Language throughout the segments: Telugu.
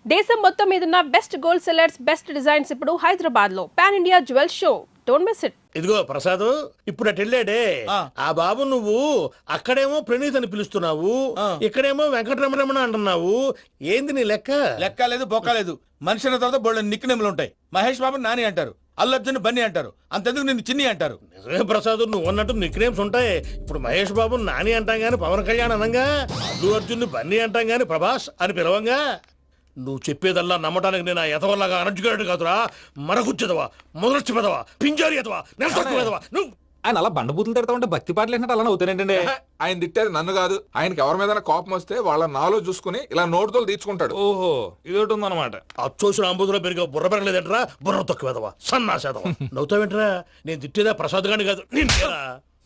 దేశం మొత్తం మీదున్న best gold sellers best designs ఇప్పుడు హైదరాబాద్ లో pan India jewel show. Don't miss it. ఇదిగో ప్రసాద్, ఇప్పుడు అటు వెళ్ళాడే ఆ బాబు, నువ్వు అక్కడేమో ప్రణీత్ అని పిలుస్తున్నావు, ఇక్కడేమో వెంకటరమణ అంటున్నావు. ఏంది నీ లెక్క? లెక్క లేదు, బొక్క లేదు. మనిషి అన్న తర్వాత బోళ్ళ నిక్నెములు ఉంటాయి. మహేష్ బాబు నాని అంటారు, అల్లు అర్జున్ బన్నీ అంటారు, అంతెందుకు నిన్ను చిన్ని అంటారు. నిజమే ప్రసాద్, నువ్వు అన్నట్టు నిక్నేమ్స్ ఉంటాయి. ఇప్పుడు మహేష్ బాబు నాని అంటాం గాని పవన్ కళ్యాణ్ అనంగా, అల్లు అర్జున్ బన్నీ అంటాం గాని ప్రభాస్ అని పిలవంగా. నువ్వు చెప్పేదల్లా నమ్మటానికి నేను ఎతవల్లాగా అనర్జుకేటెడ్ కాదురా. మరగుచ్చదవా, మొదలచ్చి పెదవా, పింజారి ఎదవా, నెలసొక్కుదవా నువ్వు. ఆయన అలా బండబూతులు తిడతా ఉంటే భక్తి పాటలు ఏంటంటే అలా అవుతానంటే. ఆయన తిట్టేది నన్ను కాదు, ఆయనకి ఎవరి మీద కోపం వస్తే వాళ్ళ నాలో చూసుకుని ఇలా నోటుతో తీర్చుకుంటాడు. ఓహో, ఇదొకటి ఉందన్నమాట. అచ్చోసిన అంబుధులో పెరిగే బుర్ర పెరగలేదంటరా, బుర్ర తొక్కువేదవా, సన్నాసేదవా. నవ్వుతావేంట్రా? నేను తిట్టేదా ప్రసాద్ గాని కాదు, నేను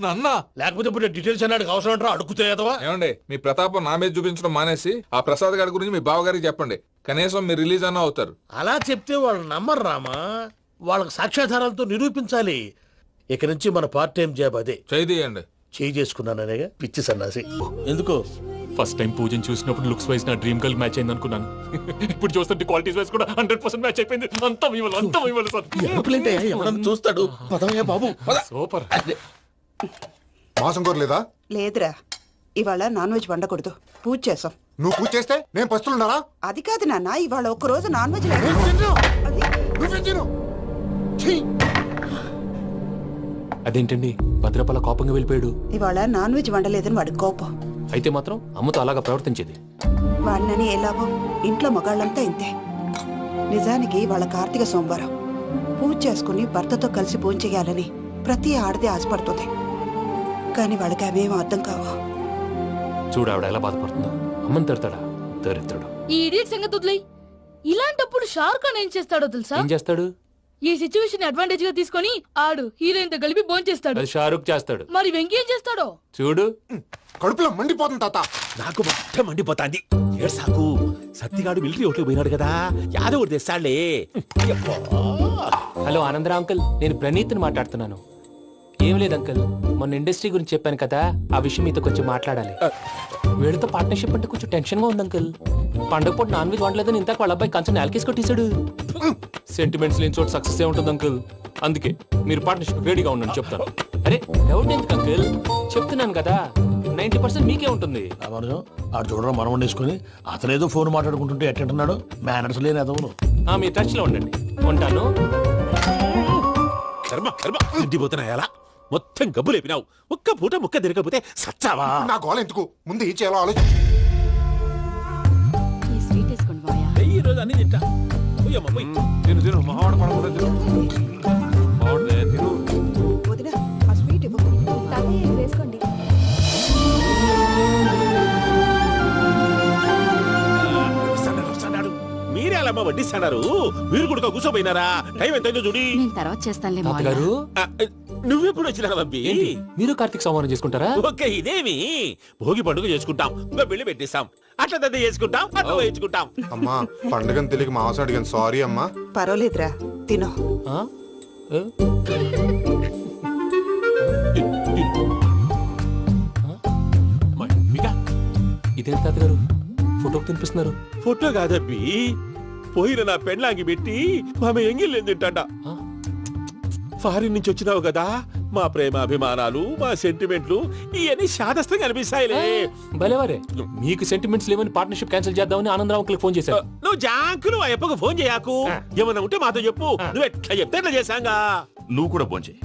నన్నా. లేకపోతే ఇప్పుడు డీటెయిల్స్ అన్నాడు అవసరం అంటారా? అడుగుతాయేదవా? ఏమండి, మీ ప్రతాపం నా మీద చూపించడం మానేసి ఆ ప్రసాద్ గారి గురించి మీ బావగారికి చెప్పండి. కనీసం మీరు రిలీజ్ అన్న అవుతారు. అలా చెప్తే వాళ్ళు నమ్మరు రామా. వాళ్ళకి సాక్ష్యాధారాలతో నిరూపించాలి. ఇక నుంచి మన పార్ట్ టైం జాబ్ అదే. చేయండి. చేయి చేసుకున్నాననేగా పిచ్చి సన్నాసి. ఎందుకు? ఫస్ట్ టైం పూజను చూసినప్పుడు లుక్స్ వైజ్ నా డ్రీమ్ గర్ల్ మ్యాచ్ అయింది అనుకున్నాను. ఇప్పుడు చూస్తుంటే క్వాలిటీస్ వైజ్ కూడా 100% మ్యాచ్ అయిపోయింది. అంతా ఇవ్వాలి సార్. ఎవడన్నా చూస్తాడు. పదవయ్యా బాబు, పద. సూపర్. మాసం కోరలేదా? లేదురా, ఇవాళ నాన్ వెజ్ వండకూడదు, పూజ చేసాం. నువ్వు పూజ చేస్తే నేను పస్తులున్నారా? అది కాదు నాన్న, ఇవాళ ఒక్క రోజు నాన్ వెజ్ లేదు. అదేంటండి భద్రపల కోపంగా వెళ్ళిపోయాడు? ఇవాళ నాన్ వెజ్ వండలేదని వాడి కోపం. అయితే మాత్రం అమ్మతో అలాగా ప్రవర్తించేది. వాడినని ఎలాగో ఇంట్లో మగాళ్ళంతా ఇంతే. నిజానికి వాళ్ళ కార్తీక సోమవారం పూజ చేసుకుని భర్తతో కలిసి పూజ చేయాలని ప్రతి ఆడది ఆశపడుతుంది. కానీ వాళ్ళకి అవేం అర్థం కావు. చూడు ఆవిడ ఎలా బాధపడుతుందో. అమ్మని తిడతాడా? దరిద్రుడు. ఈ ఇడియట్ సంగతి వదిలేయ్. ఇలాంటప్పుడు షారుఖ్ ఖాన్ ఏం చేస్తాడో తెలుసా? ఏం చేస్తాడు? ఈ సిచ్యువేషన్ అడ్వాంటేజ్ గా తీసుకొని ఆడు హీరోయిన్ తో కలిపి బోన్ చేస్తాడు. అది షారుఖ్ చేస్తాడు. మరి వెంకీ ఏం చేస్తాడో చూడు. కడుపులో మండిపోతుంది తాత. నాకు మొత్తం మండిపోతాంది. ఏడ్సాకు, సత్తిగాడు మిలిటరీ ఓట్లు పోయినాడు కదా, యాదవ్ ఒకటి తెస్తాడులే. హలో ఆనందరా అంకుల్, నేను ప్రణీత్ని మాట్లాడుతున్నాను. ఏం లేదు అంకుల్, మొన్న ఇండస్ట్రీ గురించి చెప్పాను కదా, ఆ విషయం మీతో కొంచెం మాట్లాడాలి. వీళ్ళతో పార్ట్నర్షిప్ అంటే కొంచెం టెన్షన్ గా ఉంది అంకుల్. పండుగ పూట నాన్ వెజ్ వండలేదని ఇంతకు వాళ్ళ అబ్బాయి కంచెం నేలకేసి కొట్టేశాడు. సెంటిమెంట్స్ లేని చోట సక్సెస్ ఏ ఉంటుంది అంకుల్. అందుకే మీరు పార్ట్నర్షిప్ రెడీగా ఉండండి చెప్తాను. అరే డౌట్ ఎందుకు అంకుల్, చెప్తున్నాను కదా 90% మీకే ఉంటుంది. ఆడు చూడడం మనం వండేసుకుని అతనేదో ఫోన్ మాట్లాడుకుంటుంటే ఎట్టంటున్నాడు. మేనర్స్ లేని అదవును. మీరు టచ్ లో ఉండండి. ఉంటాను. కర్మ కర్మ, తిండిపోతున్నాయలా మొత్తం గబ్బు లేపినావు. ఒక్క పూట ముక్క తిరగకపోతే సచ్చావా? నా గోల ఎందుకు, ముందు ఈ చేయాలో ఆలోచించు. ఈ రోజు అన్ని తింటా. పోయమ్మ, పోయ్. తిను తిను, మహావాడ పడకుండా తిను. బాగుండే, తిను. వదినా, ఆ స్వీట్ ఇవ్వు. వేసుకోండి. వస్తాడు. మీరే అలా వడ్డిస్తాడారు. మీరు కూడా కూర్చోపోయినారా? టైం ఎంతైందో చూడి. తర్వాత చేస్తానులే తాతగారు, నువ్వెప్పుడు వచ్చినా అబ్బి? మీరు కార్తీక్ సంహారం చేసుకుంటారా? ఓకే, ఇదేమి భోగి పండుగ చేసుకుంటాం, ఇంకా పెళ్లి పెట్టేస్తాం, అట్లా దద్ద చేసుకుంటాం, అట్లా వేయించుకుంటాం. అమ్మా, పండుగని తెలియక మాంసం అడిగాను, సారీ అమ్మా. పర్వాలేదురా, తినో. ఇదేం తాతగారు ఫోటోకి తినిపిస్తున్నారు? ఫోటో కాదబ్బి, పోయిన నా పెళ్ళాంగి పెట్టి ఆమె ఎంగిల్లేం తింటాడ. ఫారిన్ నుంచి వచ్చినావు కదా, మా ప్రేమ అభిమానాలు, మా సెంటిమెంట్లు ఇవన్నీ శాదస్తంగా అనిపిస్తాయిలే. భలేవారే, మీకు సెంటిమెంట్స్ లేవని పార్ట్నర్షిప్ క్యాన్సిల్ చేద్దామని ఆనందరావు అంకుల్ ఫోన్ చేశారు. నువ్వు జాంకులు ఆ అప్పకు ఫోన్ చేయకు. ఏమన్నా ఉంటే మాతో చెప్పు. నువ్వు ఎట్లా చెప్తే ఎట్లా చేశాంగా. నువ్వు కూడా ఫోన్ చేయి.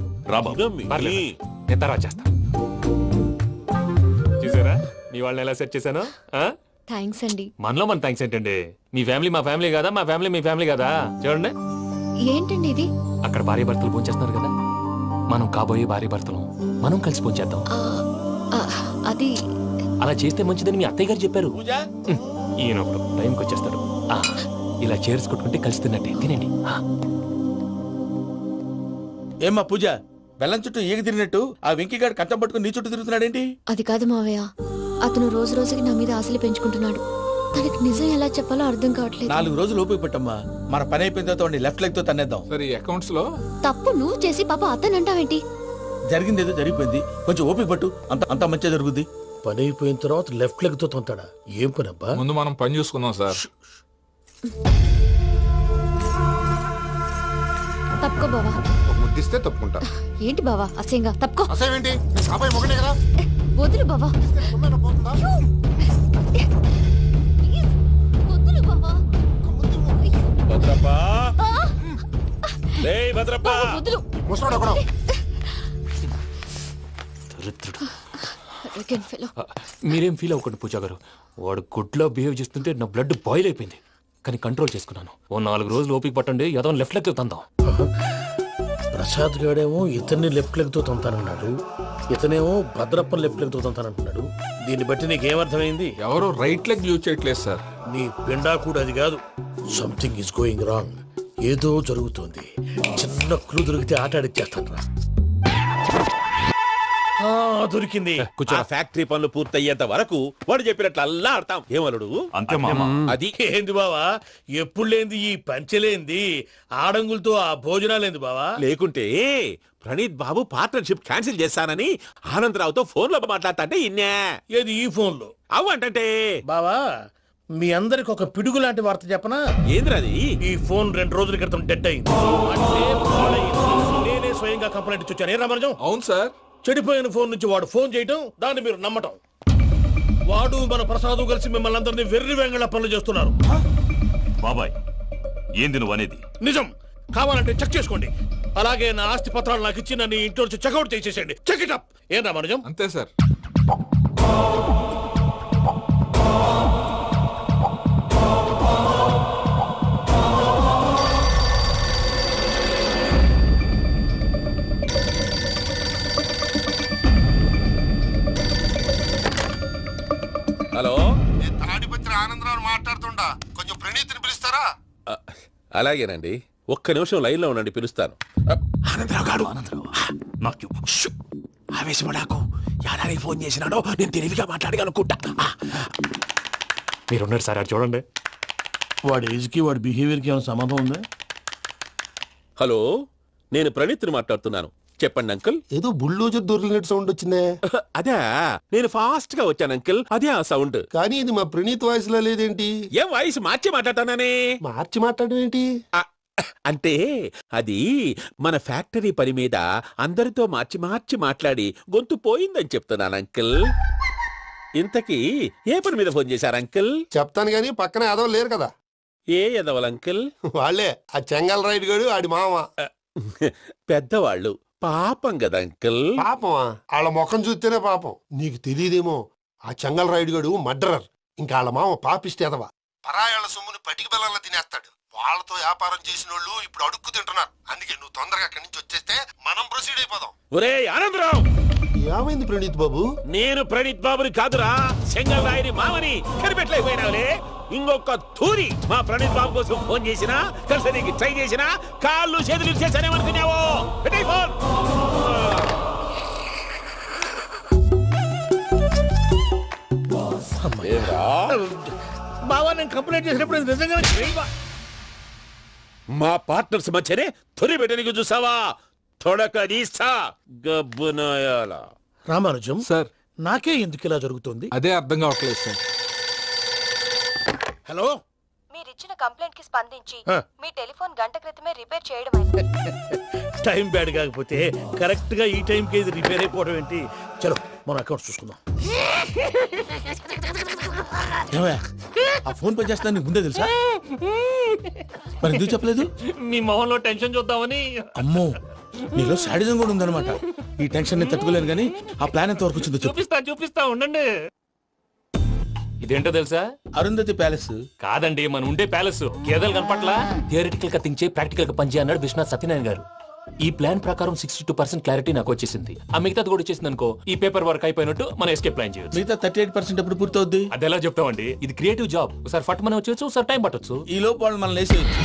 నేను తర్వాత చేస్తా. చూసారా మీ వాళ్ళని ఎలా సెట్ చేశాను? థ్యాంక్స్ అండి. మనలో మన థ్యాంక్స్ ఏంటండి? మీ ఫ్యామిలీ మా ఫ్యామిలీ కదా, మా ఫ్యామిలీ మీ ఫ్యామిలీ కదా. చూడండి, ఏంటండి ఇది? అక్కడ భార్య భర్తలు ఫోన్ చేస్తున్నారు కదా, మనం కాబోయే భార్య భర్తలు మనం కలిసి ఫోన్ చేద్దాం. అది అలా చేస్తే మంచిదని మీ అత్తయ్య గారు చెప్పారు. ఈయన ఒకడు టైంకి వచ్చేస్తాడు. ఇలా చేర్స్ కొట్టుకుంటే కలిసి తిన్నట్టే. తినండి. ఏమ్మా పూజ, బెల్లం చుట్టూ ఈగ తిరిగినట్టు ఆ వెంకీగాడు కంచం పట్టుకుని నీ చుట్టూ తిరుగుతున్నాడేంటి? అది కాదు మావయ్య, అతను రోజు రోజుకి నా మీద ఆశలు పెంచుకుంటున్నాడు. తనకి నిజం ఎలా చెప్పాలో అర్థం కావట్లేదు. 4 రోజులు ఓపిక పట్టమ్మా, మన పని అయిపోయిన తర్వాత లెఫ్ట్ లెగ్ తో తన్నేద్దాం. సరే, అకౌంట్స్ లో తప్పు నువ్వు చేసి పాప అతను అంటావేంటి? జరిగింది ఏదో జరిగిపోయింది, కొంచెం ఓపిక పట్టు, అంత మంచిగా జరుగుద్ది. పని అయిపోయిన తర్వాత లెఫ్ట్ లెగ్ తో తొంతాడా? ఏం పని అబ్బా? ముందు మనం పని చూసుకుందాం సార్. తప్పుకో బావా. ఒక ముద్దిస్తే తప్పుకుంటా. ఏంటి బావా అసహ్యంగా? తప్పుకో. అసేమేంటి నేను కాబోయే మొగనే కదా. వదులు బావా. ఇస్తే సొమ్మేనా పోతుందా? ప్లీజ్, వదులు బావా. భద్రప్పా భద్రప్పా వదులు. ముసలోడు ఒకడు. దరిద్రుడు. Arrogant fellow. మీరేం ఫీల్ అవ్వకండి పూజా గారు. వాడు గుడ్లో బిహేవ్ చేస్తుంటే నా బ్లడ్ బాయిల్ అయిపోయింది. కానీ కంట్రోల్ చేసుకున్నాను. ఓ 4 రోజులు ఓపిక పట్టండి, ఏదో లెఫ్ట్ లెక్క తందాం. ప్రసాద్ గాడేమో ఇతన్ని లెఫ్ట్ లెగ్ తో తంతానన్నాడు, ఇతనేమో భద్రప్పని లెఫ్ట్ లెగ్ తో తంతానంటున్నాడు. దీన్ని బట్టి నీకేమర్థమైంది? ఎవరు రైట్ లెగ్ యూజ్ చేయట్లేదు సార్. నీ పిండా కూడా అది కాదు. Something is going wrong. ఏదో జరుగుతోంది. చిన్న క్లూ దొరికితే ఆట ఆడిచ్చేస్తాను రా. దొరికింది. ఆ ఫ్యాక్టరీ పనులు పూర్తయ్యేంత వరకు వాడు చెప్పినట్లు అల్లా ఆడతాం. ఏమలుడు అంతే మామ. అది ఏంది బావా, ఎప్పుడు లేంది ఈ పంచలేంది, ఆడంగులతో ఆ భోజనాలేంది బావా? లేకుంటే ప్రణీత్ బాబు పార్ట్నర్షిప్ క్యాన్సిల్ చేస్తానని ఆనందరావుతో ఫోన్ లో మాట్లాడతా అంటే ఇన్నే. ఏది ఈ ఫోన్ లో? అవ్వంటే బావా, మీ అందరికి ఒక పిడుగు లాంటి వార్త చెప్పనా? ఏంద్రది? ఈ ఫోన్ 2 రోజుల క్రితం డెడ్ అయింది. అంటే పాడైంది. నేనే స్వయంగా కంప్లైంట్ ఇచ్చి వచ్చాను. ఏ రామరాజం? అవును సార్. చెడిపోయిన ఫోన్ నుంచి వాడు ఫోన్ చేయటం, దాన్ని మీరు నమ్మటం. వాడు మన ప్రసాదు కలిసి మిమ్మల్ని అందరినీ వెర్రి వెంగళ పనులు చేస్తున్నారు. బాబాయ్ ఏంది నువ్వు అనేది? నిజం. కావాలంటే చెక్ చేసుకోండి. అలాగే నా ఆస్తి పత్రాలు నాకు ఇచ్చి నన్ను ఇంట్లో నుంచి చెక్అౌట్ చేసేసేయండి. Check it up. ఏం రామరాజం? అంతే సార్. హలో, నేను తాడిపత్రి ఆనందరావు మాట్లాడుతుండా. కొంచెం ప్రణీతిని పిలుస్తారా? అలాగేనండి. ఒక్క నిమిషం లైన్ లో ఉండండి, పిలుస్తాను. ఆనందరావు గాడు. ఆవేశపడాకు. యాదారి ఫోన్ చేసినాడో నేను తెలివిగా మాట్లాడగలనుకుంటా. మీరున్నారు సార్, అది చూడండి. వాడి ఏజ్కి వాడి బిహేవియర్కి ఏమైనా సంబంధం ఉందా? హలో, నేను ప్రణీత్ని మాట్లాడుతున్నాను. చెప్పండి అంకుల్. ఏదో బుల్డోజర్ దొరికినట్టు సౌండ్ వచ్చిందే. అదే, నేను ఫాస్ట్ గా వచ్చాను అంకుల్. అదే ఆ సౌండ్. కానీ ఇది మా ప్రణీత్ వాయిస్ లో లేదేంటి? ఏం వాయిస్ మార్చి మాట్లాడతాననే? మార్చి మాట్లాడడం ఏంటి? అంటే అది మన ఫ్యాక్టరీ పని మీద అందరితో మార్చి మార్చి మాట్లాడి గొంతు పోయిందని చెప్తున్నాను అంకుల్. ఇంతకీ ఏ పని మీద ఫోన్ చేశారు అంకుల్? చెప్తాను గానీ పక్కన ఏదో లేరు కదా. ఏ ఎదవల్ అంకుల్? వాళ్ళే ఆ చెంగల్ రైడ్ గడు ఆడి మామ. పెద్దవాళ్ళు, పాపం కదా అంకుల్. పాపమా? వాళ్ళ ముఖం చూస్తేనే పాపం. నీకు తెలియదేమో, ఆ చెంగల్ రైడ్ గడు మర్డరర్. ఇంకా వాళ్ళ మామ పాపిస్తేదవా. పరాయాళ్ళ సొమ్ముని పటికి బెల్లంలో తినేస్తాడు. వాళ్ళతో వ్యాపారం చేసిన వాళ్ళు ఇప్పుడు అడుక్కు తింటున్నారు. అందుకే నువ్వు తొందరగా అక్కడి నుంచి వచ్చేస్తే మనం ప్రొసీడ్ అయిపోదాం. ఒరే ఆనందరావు, ఏమైంది ప్రణీత్ బాబు? నేను ప్రణీత్ బాబుని కాదురా, సెంగల్ రాయని మామని. కనిపెట్టలేకపోయినావులే. ఇంకొక తూరి మా ప్రణీత్ బాబు కోసం ఫోన్ చేసినా, కలిసి నీకు ట్రై చేసినా, కాళ్ళు చేతులు చేశానేమనుకున్నావు? పెట్టేయ్ ఫోన్. బావా, నేను కంప్లైంట్ చేసినప్పుడు ఇది నిజంగా మా పార్ట్నర్స్ మధ్యనే తొలి పెట్టడానికి చూసావా? తొడక నీస్తా గబ్బునాయాల. రామానుజం సార్, నాకే ఎందుకు ఇలా జరుగుతుంది? అదే అర్థం కావట్లేదు సార్. హలో, మీరిచ్చిన కంప్లైంట్ కి స్పందించి ఆ. మీ టెలిఫోన్ గంట క్రితమే రిపేర్ చేయడం. టైం బ్యాడ్ కాకపోతే కరెక్ట్ గా ఈ టైంకి ఇది రిపేర్ అయిపోవడం ఏంటి? చలో మన అకౌంట్ చూసుకుందాం. ఆ ఫోన్ పని చేస్తా నీకు ముందే తెలుసా? మరి ఎందుకు చెప్పలేదు? మీ మొహంలో టెన్షన్ చూద్దామని. అమ్మో, నీలో శాడిజం కూడా ఉందన్నమాట. ఈ టెన్షన్ నేను తట్టుకోలేను కానీ ఆ ప్లాన్ ఎంత వరకు వచ్చిందో చెప్పు. చూపిస్తా ఉండండి. ఇదేంటో తెలుసా? అరుంధతి ప్యాలెస్ కాదండి, మన ఉండే ప్యాలెస్. గేదెలు కనపట్లా? థియరిటికల్ గా థింక్ చేయి, ప్రాక్టికల్ గా పనిచేయి అన్నాడు విశ్వనాథ్ సత్యనారాయణ గారు. ఈ ప్లాన్ ప్రకారం 62% క్లారిటీ నాకు వచ్చేసింది. ఆ మిగతాది కూడా వచ్చేసింది అనుకో, ఈ పేపర్ వర్క్ అయిపోయినట్టు మనం ఎస్కేప్ ప్లాన్ చేయొచ్చు. మిగతా 38% ఎప్పుడు పూర్తవుద్ది? అది ఎలా చెప్తామండి? ఇది క్రియేటివ్ జాబ్. ఒకసారి ఫట్ మనం వచ్చేయచ్చు, ఒకసారి టైం పట్టొచ్చు. ఈ లోపు వాళ్ళు మనం లేసేయచ్చు.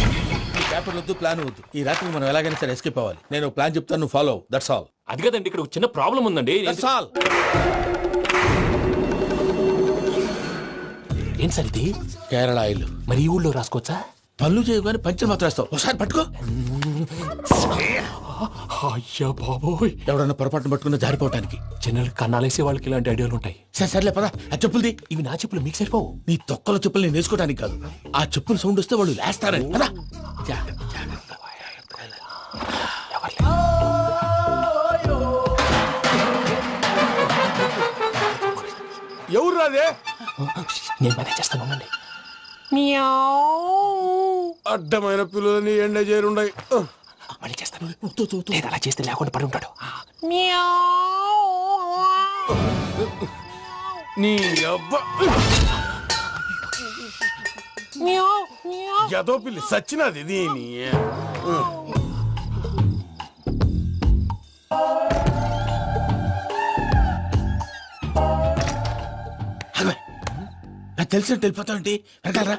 ఈ పేపర్ వద్దు, ప్లాన్ వద్దు. ఈ రాత్రికి మనం ఎలాగైనా సరే ఎస్కేప్ అవ్వాలి. నేను ప్లాన్ చెప్తాను, నువ్వు ఫాలో. That's all. అది కదండి, ఇక్కడ ఒక చిన్న ప్రాబ్లం ఉందండి. That's all. ఏం సార్ ఇది? కేరళ ఆయిల్. మరి ఈ ఊళ్ళో రాసుకోవచ్చా? పనులు చేయగానే పంచర్ మాత్రం వేస్తావు. ఒకసారి పట్టుకో. అయ్యా బాబోయ్, ఎవడన్నా పొరపాటున పట్టుకున్న జారిపోవటానికి. జనరల్ కన్నాలేసే వాళ్ళకి ఇలాంటి ఐడియాలు ఉంటాయి. సర్లే పదా ఆ చెప్పులది. ఇవి నా చెప్పులు మీకు సరిపోవు. నీ తొక్కల చెప్పులు నేను వేసుకోవడానికి కాదు, ఆ చెప్పులు సౌండ్ వస్తే వాళ్ళు లేస్తారని. పదా. ఎవరు రాదే? నేను మేనేజ్ చేస్తాను, ఉండండి. అడ్డమైన పిల్లలని ఎండ చేరుండయి. మళ్ళీ చేస్తాను. లేదు, అలా చేస్తే లేకుండా పడి ఉంటాడు. నీ అబ్బా ఎదో పిల్లి సచ్చినది దీని. నాకు తెలిసినట్టు వెళ్ళిపోతావంటి, వెనకాలరా.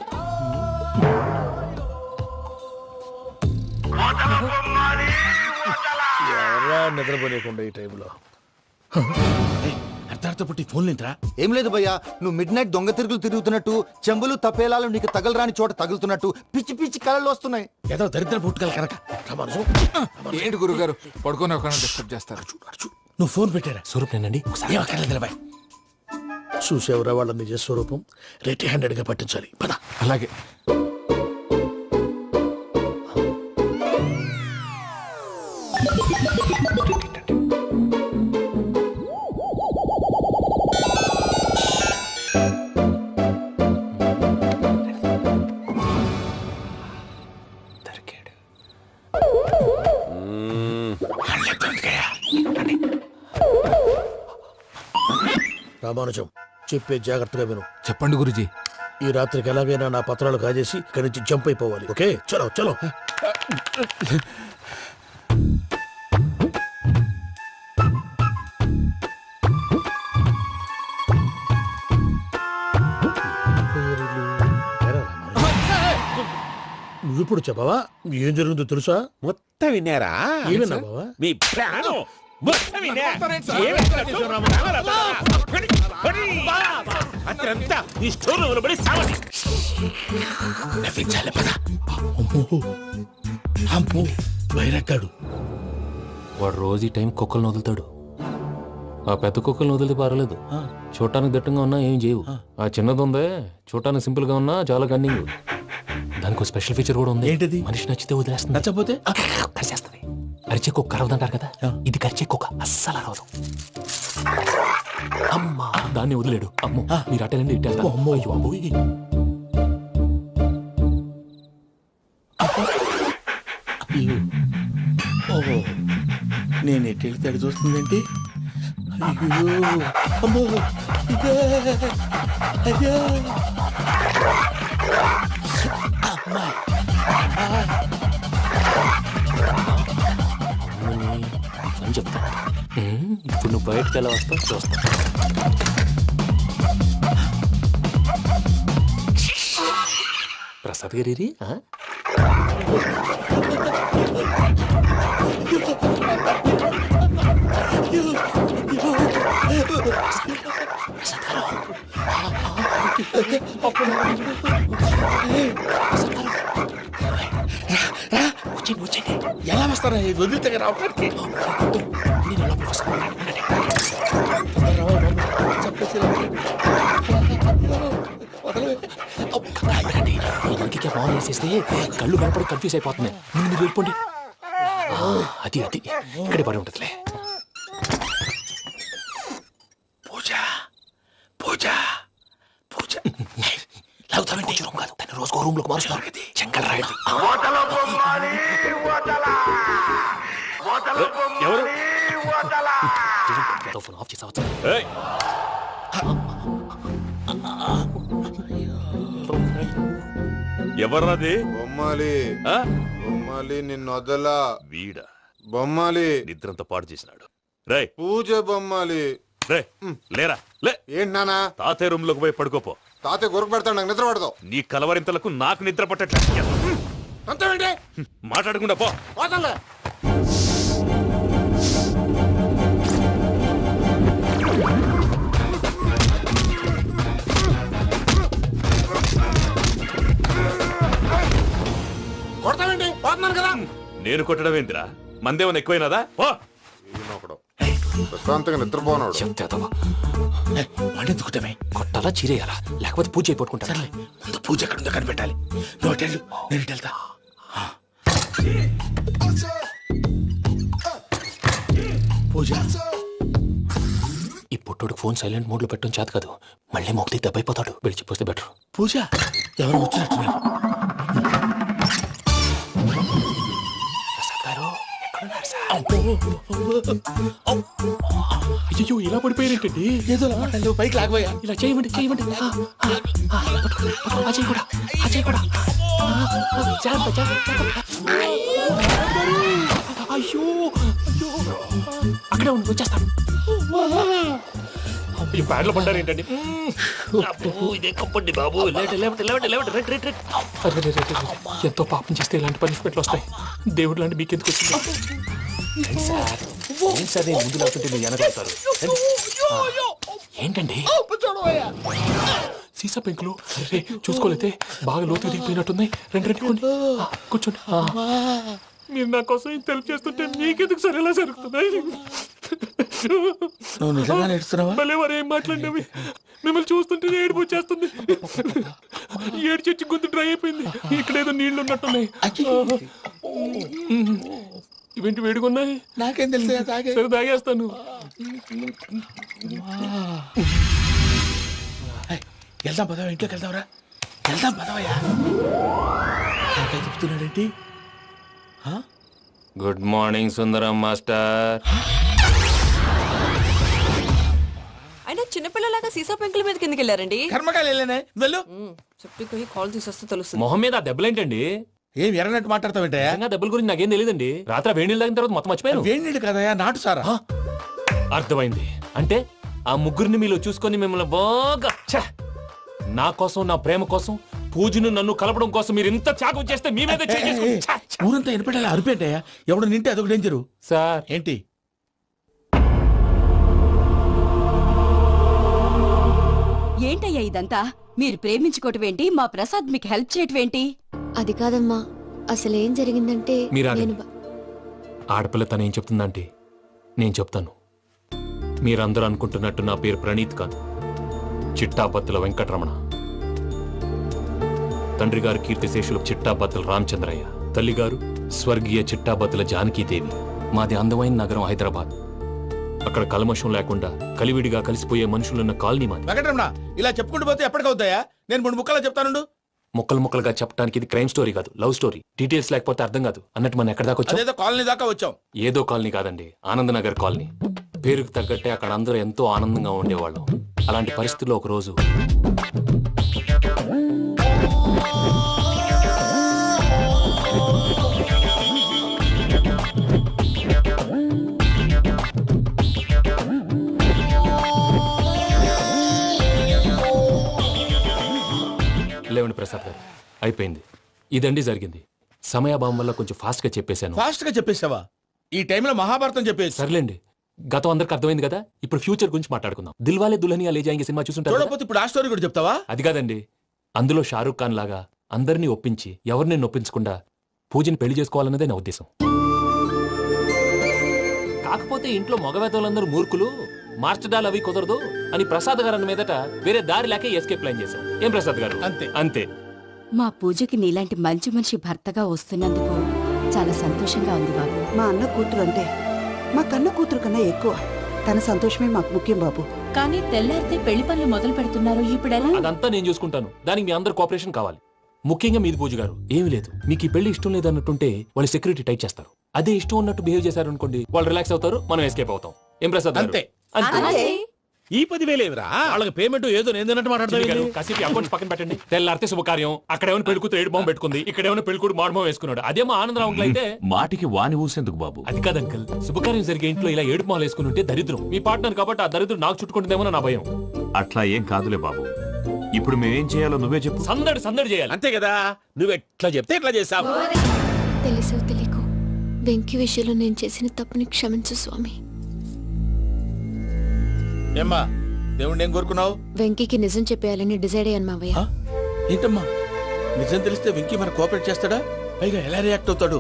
ఎవరా నిద్రపోలేకుండా ఈ టైంలో? అర్ధార్థ పుట్టి ఫోన్ లేంట్రా. ఏం లేదు భయ్యా, నువ్వు మిడ్ నైట్ దొంగ తిరుగులు తిరుగుతున్నట్టు, చెంబులు తపేలాలు నీకు తగలరాని చోట తగులుతున్నట్టు పిచ్చి పిచ్చి కళలు వస్తున్నాయి. ఏదో దరిద్ర పుట్టుకల కనుక. ఏంటి గురుగారు పడుకొని ఒక డిస్టర్బ్ చేస్తారు? నువ్వు ఫోన్ పెట్టారా? స్వరూప్ నేనండి. ఏం అక్కర్లేదు నిలబాయ్. చూసేవరా వాళ్ళ నిజ స్వరూపం. రెట్టి హ్యాండెడ్ గా పట్టించాలి. పద. అలాగే. రామానుజం, చెప్పే జాగ్రత్తగా విను. చెప్పండి గురుజీ. ఈ రాత్రికి ఎలాగైనా నా పత్రాలు కాజేసి ఇక్కడి నుంచి జంప్ అయిపోవాలి. ఓకే, చలో చలో. నువ్విప్పుడు చెప్పవా ఏం జరిగిందో తెలుసా? మొత్తం విన్నారా? ఏమన్నా బావా? మీ ప్రాణం మొత్తం విన్నా. అత్రంతా ఈ స్టోర్ రూమ్ లో పడి సావండి. నవ్వించాలి. పద. అమ్మో వైరక్కాడు. వాడు రోజు ఈ టైం కుక్కలను వదులుతాడు. ఆ పెద్ద కుక్కలను వదిలితే పర్లేదు, చూడటానికి దట్టంగా ఉన్నా ఏం చేయవు. ఆ చిన్నది ఉందే, చూడటానికి సింపుల్ గా ఉన్నా చాలా కన్నింగ్. దానికి ఒక స్పెషల్ ఫీచర్ కూడా ఉంది. ఏంటిది? మనిషి నచ్చితే వదిలేస్తుంది. నచ్చపోతే కరిచేస్తుంది. అరిచే కుక్క అరవదంటారు కదా, ఇది కరిచే కుక్క అస్సలు అరవదు. అమ్మా, దాన్ని వదిలేడు. అమ్మో, మీరు అటెండి ఇట్టేస్తారు. అమ్మో, అయ్యో బాబోయ్. ఓహో, నేను ఎటు వెళ్తే అటు చూస్తుందేంటి? అయ్యో అమ్మో, ఇదే. అయ్యో అమ్మా. అని చెప్తా. ఇప్పుడు నువ్వు బయటకు ఎలా వస్తావు చూస్తా. ప్రసాద్ గారి వచ్చండి. ఎలా వస్తారా? వదిలితే రావడానికి. నేను లోపలికి వస్తాను. ఇంకే బాగా వేసేస్తే కళ్ళు కనపడి కన్ఫ్యూజ్ అయిపోతున్నాయి. మీరు వెళ్ళిపోండి. అది అది ఇక్కడే పడి ఉంటుందిలే. పూజ పూజ పూజ లాగుతామంటే రూమ్ కాదు, తను రోజుకో రూమ్ లోకి మారుస్తున్నారు కదా. చెంగల్ రాయడు. ఎవరు? ఫోన్ ఆఫ్ చేసావచ్చు. ఎవర్రాది? బొమ్మాలి ఆ? బొమ్మాలి నిన్ను వదలా. వీడ బొమ్మాలి నిద్రంతా పాడు చేసినాడు. రే పూజ బొమ్మాలి. రే లేరా లే. ఏంటి నానా? తాతయ్య రూమ్ లోకి పోయి పడుకోపో. తాతయ్య గురకు పెడతాడు, నాకు నిద్ర పడతావు. నీ కలవరింతలకు నాకు నిద్ర పట్టట్లేదు. అంతేంటి? మాట్లాడకుండా పో. పోతాలే. కొడతావేంటి? పోతున్నాను కదా. నేను కొట్టడం ఏంటిరా? మందేమన్నా ఎక్కువైనదా? ఓ ఈయనొకడు. ప్రశాంతంగా నిద్రపోనాడు. వాడెందుకుంటామే? కొట్టాలా చీరేయాలా లేకపోతే పూజ అయిపోట్టుకుంటా. సర్లే, ముందు పూజ ఎక్కడుందో కనిపెట్టాలి. నువ్వు అటు వెళ్ళు, నేను ఇటు వెళ్తా. పూజ, ఈ పుట్టుడికి ఫోన్ సైలెంట్ మోడ్ లో పెట్టడం చేత కాదు. మళ్ళీ మొక్కి దెబ్బైపోతాడు. విడిచిపోతే బెటర్. పూజ ఎవరు వచ్చినట్టున్నారు? ప్రసాద్ గారు ఎక్కడున్నారు సార్? అయ్యో ఇలా పడిపోయారేంటండి? ఏదో పట్టాలి, పైకి లాగబోయా. ఇలా చేయమండి చేయమండి. అజయ్ కూడా అజయ్ కూడా జాగ్రత్త జాగ్రత్త. అయ్యో అయ్యో అక్కడే ఉండి వచ్చేస్తాను. ఈ బ్యాడ్లో పడ్డారు ఏంటండి? ఇదే కప్పండి బాబు. ఎంతో పాపం చేస్తే ఇలాంటి పనిష్మెంట్లు వస్తాయి. దేవుడు లాంటి మీకెందుకు వచ్చింది? సార్ ముందు లేకుంటే మీరు వెనకాడతారు. ఏంటండి సీసా పెంకులు? అరే చూసుకోలేతే బాగా లోతు దిగిపోయినట్టున్నాయి. రెండు రెండు కూర్చోండి. మీరు నా కోసం ఇంత హెల్ప్ చేస్తుంటే మీకెందుకు సరే ఎలా జరుగుతున్నాయి? నువ్వు నిజంగా నేర్చుతున్నావా? మళ్ళీ వారు ఏం మాట్లాడినవి? మిమ్మల్ని చూస్తుంటే ఏడుపు వచ్చేస్తుంది. ఏడు చెట్టు గొంతు డ్రై అయిపోయింది. ఇక్కడ ఏదో నీళ్లు ఉన్నట్టున్నాయి. ఇవేంటి వేడుకున్నాయి? నాకేం తెలుసు, సరే తాగేస్తాను. వెళ్దాం పదవా, ఇంట్లోకి వెళ్దాంరా. వెళ్దాం పదవయ్యా. చెప్తున్నాడేంటి? గుడ్ మార్నింగ్ సుందరం మాస్టర్. అయినా చిన్నపిల్లలాగా సీసా పెంకుల మీద కిందకి వెళ్ళారండి. కర్మకాయలు వెళ్ళానే, వెళ్ళు. చెప్పి కాల్ తీసేస్తే తెలుస్తుంది. మొహం మీద ఆ దెబ్బలేంటండి? ఏం ఎర్రనట్టు మాట్లాడతావేంటయా? దెబ్బల గురించి నాకేం తెలియదండి. రాత్రి వేడి నీళ్ళు తాగిన తర్వాత మొత్తం మర్చిపోయాను. వేడి నీళ్ళు కదయా, నాటు సారా. అర్థమైంది. అంటే ఆ ముగ్గురిని మీలో చూసుకొని మిమ్మల్ని బాగా నా కోసం నా ప్రేమ కోసం పూజను నన్ను కలపడం కోసం మీరు ఇంత త్యాగం చేస్తే మీ మీద ఊరంతా ఎనపెట్టాలి అరిపేంటయ్యా. ఎవడు నింటే అదొక డేంజరు. సార్ ఏంటి? ఏంటయ్యా ఇదంతా? మీరు ప్రేమించుకోవటం ఏంటి? మా ప్రసాద్ మీకు హెల్ప్ చేయటం ఏంటి? అది కాదమ్మా, అసలు ఏం జరిగిందంటే మీరు నేను ఆడపిల్ల తను ఏం చెప్తుందంటే నేను చెప్తాను. మీరందరూ అనుకుంటున్నట్టు నా పేరు ప్రణీత్ కాదు, చిట్టాబత్తుల వెంకటరమణ. తండ్రి గారు కీర్తిశేషులు చిట్టాబత్తుల రామచంద్రయ్య, తల్లిగారు స్వర్గీయ చిట్టాబత్తుల జానకీదేవి. మాది అందమైన నగరం హైదరాబాద్. అక్కడ కల్మషం లేకుండా కలివిడిగా కలిసిపోయే మనుషులున్న కాలనీ మాది. వెంకటరమణ, ఇలా చెప్పుకుంటూ పోతే ఎప్పటికవుతాయా? నేను 3 ముక్కలా చెప్తాను. ముక్కలు ముక్కలుగా చెప్పడానికి ఇది క్రైమ్ స్టోరీ కాదు, లవ్ స్టోరీ. డీటెయిల్స్ లేకపోతే అర్థం కాదు. అన్నట్టు మనం ఎక్కడ దాకా వచ్చాం? అదేదో కాలనీ దాకా వచ్చాం. ఏదో కాలనీ కాదండి, ఆనందనగర్ కాలనీ. పేరుకు తగ్గట్టే అక్కడ అందరూ ఎంతో ఆనందంగా ఉండేవాళ్ళం. అలాంటి పరిస్థితుల్లో ఒక రోజు లేవండి ప్రసాద్ గారు, అయిపోయింది. ఇదండి జరిగింది. సమయాభావం వల్ల కొంచెం ఫాస్ట్ గా చెప్పేశాను. ఫాస్ట్ గా చెప్పేసావా? ఈ టైంలో మహాభారతం చెప్పేసి. సర్లేండి, గతం అందరికి అర్థమైంది కదా. ఇప్పుడు ఫ్యూచర్ గురించి మాట్లాడుకుందాం. దిల్వాలే దుల్హనియా లే జాయేంగే సినిమా చూసుంటారు. చూడకపోతే ఇప్పుడు ఆ స్టోరీ కూడా చెప్తావా? అది కాదండి, అందులో షారూక్ ఖాన్ లాగా అందరినీ ఒప్పించి ఎవరిని నొప్పించకుండా పూజని పెళ్లి చేసుకోవాలన్నదే నా ఉద్దేశం. కాకపోతే ఇంట్లో మగవేతలందరూ మూర్ఖులు, మార్చడాలు అవి కుదరదు అని ప్రసాద్ గారు అన్న మీదట వేరే దారి లేక ఎస్కేప్ ప్లాన్ చేశాం. ఏం ప్రసాద్ గారు? అంతే అంతే. మా పూజకి నీలాంటి మంచి మనిషి భర్తగా వస్తున్నందుకు చాలా సంతోషంగా ఉంది బాబు. మా అన్న కూతురు అంటే మా కన్న కూతురు కన్నా ఎక్కువ. తన సంతోషమే మాకు ముఖ్యం బాబు. కానీ తెల్లారితే పెళ్లి పనులు మొదలు పెడుతున్నారు, ఇప్పుడెలా? అదంతా నేను చూసుకుంటాను. దానికి మీ అందరు కోఆపరేషన్ కావాలి. ముఖ్యంగా మీది పూజ గారు. ఏమీ లేదు, మీకు ఈ పెళ్లి ఇష్టం లేదన్నట్టుంటే వాళ్ళు సెక్యూరిటీ టైట్ చేస్తారు. అదే ఇష్టం ఉన్నట్టు బిహేవ్ చేశారు అనుకోండి, వాళ్ళు రిలాక్స్ అవుతారు, మనం ఎస్కేప్ అవుతాం. ఏం ప్రసాద్ గారు? అంతే. ఈ 10,000 ఏమిరా? వాళ్ళకి పేమెంట్ ఏదో నేను మాట్లాడతాను. కాసేపు అకౌంట్స్ పక్కన పెట్టండి. తెల్లారితే శుభకార్యం. అక్కడ ఏమైనా పెళ్లికూతురు ఏడు బాంబు పెట్టుకుంది, ఇక్కడ ఏమైనా పెళ్లికూడు మాడు బాంబు వేసుకున్నాడు. అదేమో ఆనందరావు అంకుల్ అయితే మాటికి వాని ఊసేందుకు బాబు? అది కాదు అంకుల్, శుభకార్యం జరిగే ఇంట్లో ఇలా ఏడు మాలు వేసుకుని ఉంటే దరిద్రం. మీ పార్ట్నర్ కాబట్టి ఆ దరిద్రం నాకు చుట్టుకుంటుందేమో నా భయం. అట్లా ఏం కాదులే బాబు. ఇప్పుడు మేమేం చేయాలో నువ్వే చెప్పు. సందడి సందడి చేయాలి. అంతే కదా, నువ్వు ఎట్లా చెప్తే ఎట్లా చేస్తావు. తెలుసో తెలియకో వెంకీ విషయంలో నేను చేసిన తప్పుని క్షమించు స్వామి. ఏమ్మా, దేవుణ్ణి ఏం కోరుకున్నావు? వెంకీకి నిజం చెప్పేయాలని డిసైడ్ అయ్యాను మావయ్య. ఏంటమ్మా, నిజం తెలిస్తే వెంకీ మన కోఆపరేట్ చేస్తాడా? పైగా ఎలా రియాక్ట్ అవుతాడు?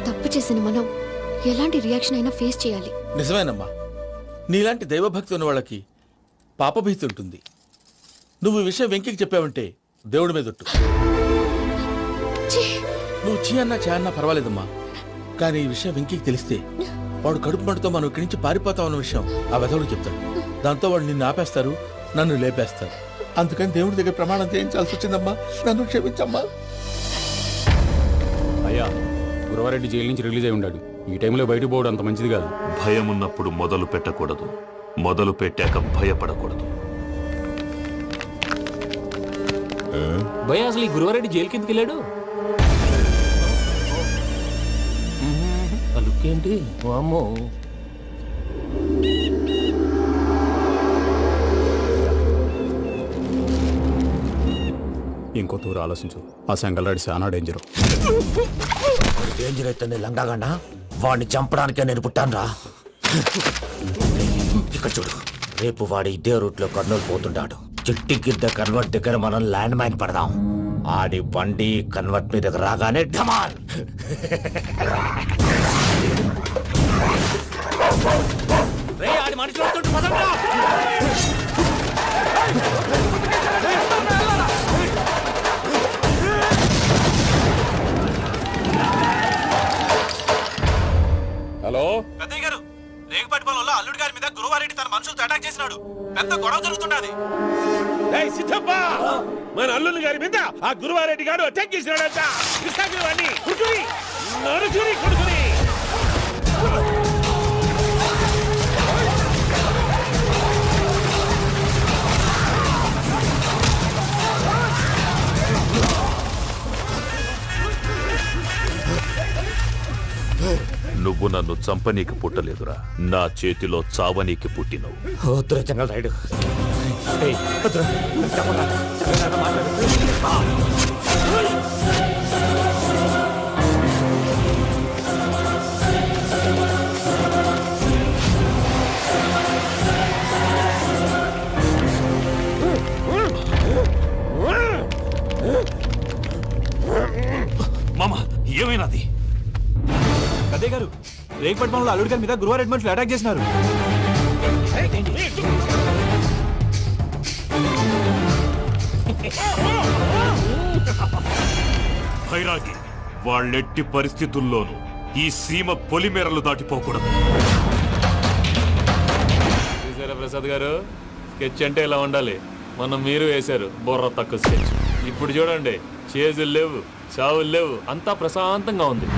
తప్పు చేసిన మనం ఎలాంటి రియాక్షన్ అయినా ఫేస్ చేయాలి. నిజమేనమ్మా, నీలాంటి దైవభక్తి ఉన్న వాళ్ళకి పాపభీతి ఉంటుంది. నువ్వు ఈ విషయం వెంకికి చెప్పావంటే దేవుడి మీద ఒట్టు. నువ్వు చీ అన్నా చా అన్నా పర్వాలేదమ్మా, కానీ ఈ విషయం వెంకికి తెలిస్తే వాడు కడుపు మంటతో మనం ఇక్కడి నుంచి పారిపోతామన్న విషయం ఆ వెధవుడు చెప్తాడు. దాంతో వాడు నిన్ను ఆపేస్తారు, నన్ను లేపేస్తారు. అందుకని దేవుడి దగ్గర ప్రమాణం చేయించాల్సి వచ్చిందమ్మా, నన్ను క్షమించమ్మా. అయ్యా, గురవారెడ్డి జైలు నుంచి రిలీజ్ అయి ఉన్నాడు. ఈ టైంలో బయటకు పోవడం అంత మంచిది కాదు. భయం ఉన్నప్పుడు మొదలు పెట్టకూడదు, మొదలు పెట్టాక భయపడకూడదు. భయ అసలు ఈ గురువారెడ్డి జైలు కిందకి వెళ్ళాడు. ఆ లుక్ ఏంటి? అమ్మో, ఇంకో తూరు ఆలోచించు. ఆ సంగల్రాడి చాలా డేంజరు. డేంజర్ అయితే లంగాగండ వాడిని చంపడానికే నేను పుట్టానురా. ఇక్కడ చూడు, రేపు వాడు ఇదే రూట్ లో కర్నూలు పోతుంటాడు. చిట్టి గిద్ద కన్వర్ట్ దగ్గర మనం ల్యాండ్ మైన్ పడదాం. ఆడి బండి కన్వర్ట్ మీద రాగానే ఢమాన్. ఆడి మనిషి వస్తుంటే పదండ్రా. హలో పెద్దయ్య గారు, రేగుపాటి పొలంలో అల్లుడి గారి మీద గురువారెడ్డి తన మనుషులతో అటాక్ చేసినాడు. పెద్ద గొడవ జరుగుతున్నది. సిద్ధప్ప, మన అల్లుని గారి మీద ఆ గురువారెడ్డి గారు అటాక్ చేసినాడంట. కృష్ణాగిరి కుడుకుని నడుచుని కొడుకుని. నువ్వు నన్ను చంపనీకి పుట్టలేదురా, నా చేతిలో చావనీకి పుట్టినవు. వద్దురా జంగల్ రైడ్. మామ, ఏమైనాది? అదే గారు, రేగుపట్నంలో అల్లుడి గారి మీద గురువారెడ్డి మనుషులు అటాక్ చేసినారు. భైరాగి, వాళ్ళెట్టి పరిస్థితుల్లోనూ ఈ సీమ పొలిమేరలు దాటిపోకూడదు. చూసారా ప్రసాద్ గారు, స్కెచ్ అంటే ఇలా ఉండాలి. మనం మీరు వేశారు బుర్ర తక్కువ స్కెచ్. ఇప్పుడు చూడండి, చేజులు లేవు, చావులు లేవు, అంతా ప్రశాంతంగా ఉంది.